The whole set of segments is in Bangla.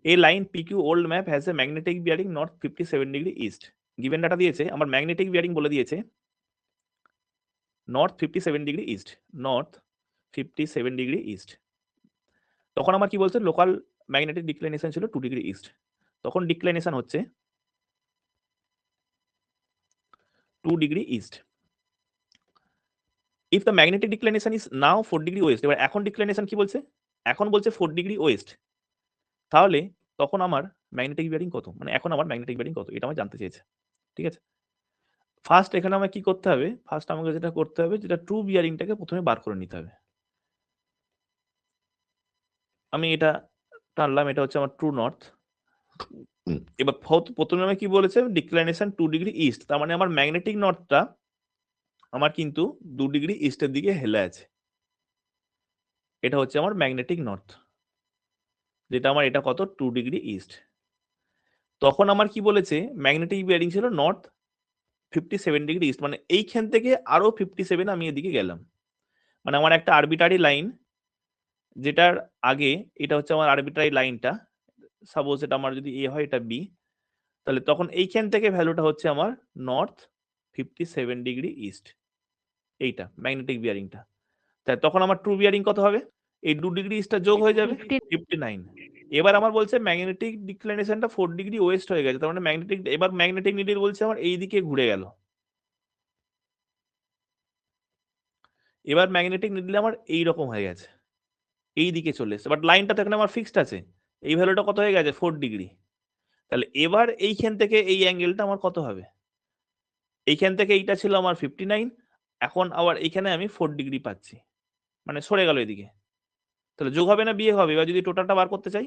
A line PQ old map has a magnetic bearing north 57 degree east. Given data দিয়েছে, আমার ম্যাগনেটিক বিয়ারিং বলে দিয়েছে north 57 degree east, north 57 degree east. তখন আমার কি বলছে, লোকাল ম্যাগনেটিক ডিক্লাইনেশন ছিল 2 ডিগ্রি ইস্ট। তখন ডিক্লাইনেশন হচ্ছে 2 degree east. If the magnetic declination is now 4 degree west, এবার এখন ডিক্লাইনেশন কি বলছে, এখন বলছে 4 ডিগ্রি ওয়েস্ট, তাহলে তখন আমার ম্যাগনেটিক বিয়ারিং কত, মানে এখন আমার ম্যাগনেটিক বিয়ারিং কত, এটা আমার জানতে চেয়েছে। ঠিক আছে, ফার্স্ট এখানে আমাকে কি করতে হবে, ফার্স্ট আমাকে যেটা করতে হবে, যেটা ট্রু বিয়ারিংটাকে প্রথমে বার করে নিতে হবে। আমি এটা টানলাম, এটা হচ্ছে আমার ট্রু নর্থ। এবার প্রথমে আমি কি বলেছে, ডিক্লাইনেশন 2 ডিগ্রি ইস্ট, তার মানে আমার ম্যাগনেটিক নর্থটা আমার কিন্তু 2 ডিগ্রি ইস্টের দিকে হেলে আছে। এটা হচ্ছে আমার ম্যাগনেটিক নর্থ, যেটা আমার এটা কত 2 ডিগ্রি ইস্ট। তখন আমার কি বলেছে, ম্যাগনেটিক বিয়ারিং ছিল নর্থ 57 ডিগ্রি ইস্ট, মানে এইখান থেকে আরো 57 আমি এদিকে গেলাম, মানে আমার একটা আরবিটারি লাইন, যেটার আগে এটা হচ্ছে আমার আরবিটারি লাইনটা, সাপোজ এটা আমার যদি এ হয়, এটা বি, তাহলে তখন এইখান থেকে ভ্যালুটা হচ্ছে আমার নর্থ 57 ডিগ্রি ইস্ট, এইটা ম্যাগনেটিক বিয়ারিংটা। তাই তখন আমার ট্রু বিয়ারিং কত হবে, এই 2 ডিগ্রি ইস্টটা যোগ হয়ে যাবে 59। এবার আমার বলছে ম্যাগনেটিক ডিক্লাইনেশনটা 4 ডিগ্রি ওয়েস্ট হয়ে গেছে, তার মানে ম্যাগনেটিক, এবার ম্যাগনেটিক নিডল বলছে আমার এই দিকে ঘুরে গেল। এবার ম্যাগনেটিক নিডল আমার এই রকম হয়ে গেছে, এই দিকে চলে এসেছে, বাট লাইনটা তো এখানে আমার ফিক্সড আছে, এই ভ্যালুটা কত হয়ে গেছে 4 ডিগ্রি। তাহলে এবার এইখান থেকে এই অ্যাঙ্গেলটা আমার কত হবে, এইখান থেকে এইটা ছিল আমার 59, এখন আবার এইখানে আমি 4 ডিগ্রি পাচ্ছি, মানে সরে গেল এদিকে। তাহলে যোগ হবে না বিয়ে হবে, এবার যদি টোটালটা বার করতে চাই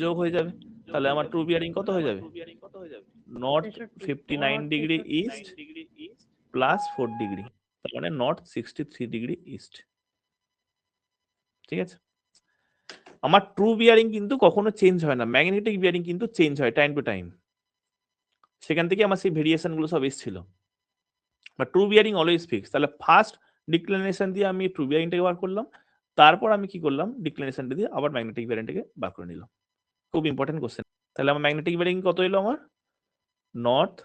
যোগ হয়ে যাবে, তাহলে আমার ট্রু বিয়ারিং কত হয়ে যাবে, north 59 degree east plus 4 degree, তার মানে নর্থ 63 ডিগ্রি ইস্ট। ঠিক আছে, আমার ট্রু বিয়ারিং কিন্তু কখনো চেঞ্জ হয় না, ম্যাগনেটিক বিয়ারিং কিন্তু চেঞ্জ হয় টাইম টু টাইম, সেখান থেকে আমার সেই ভেরিয়েশন গুলো সব এসেছিল, but true bearing always fix. তাহলে ফার্স্ট ডিক্লাইনেশন দিয়ে আমি ট্রু বিয়ারিংটাকে বার করলাম, তারপর আমি কি করলাম, ডিক্লাইনেশনটা দিয়ে আবার ম্যাগনেটিক বিয়ারিংটাকে বার করে নিলাম। খুব ইম্পর্টেন্ট কোশ্চেন। তাহলে আমার ম্যাগনেটিক বিয়ারিং কত এলো, আমার নর্থ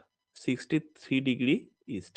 63 ডিগ্রি ইস্ট।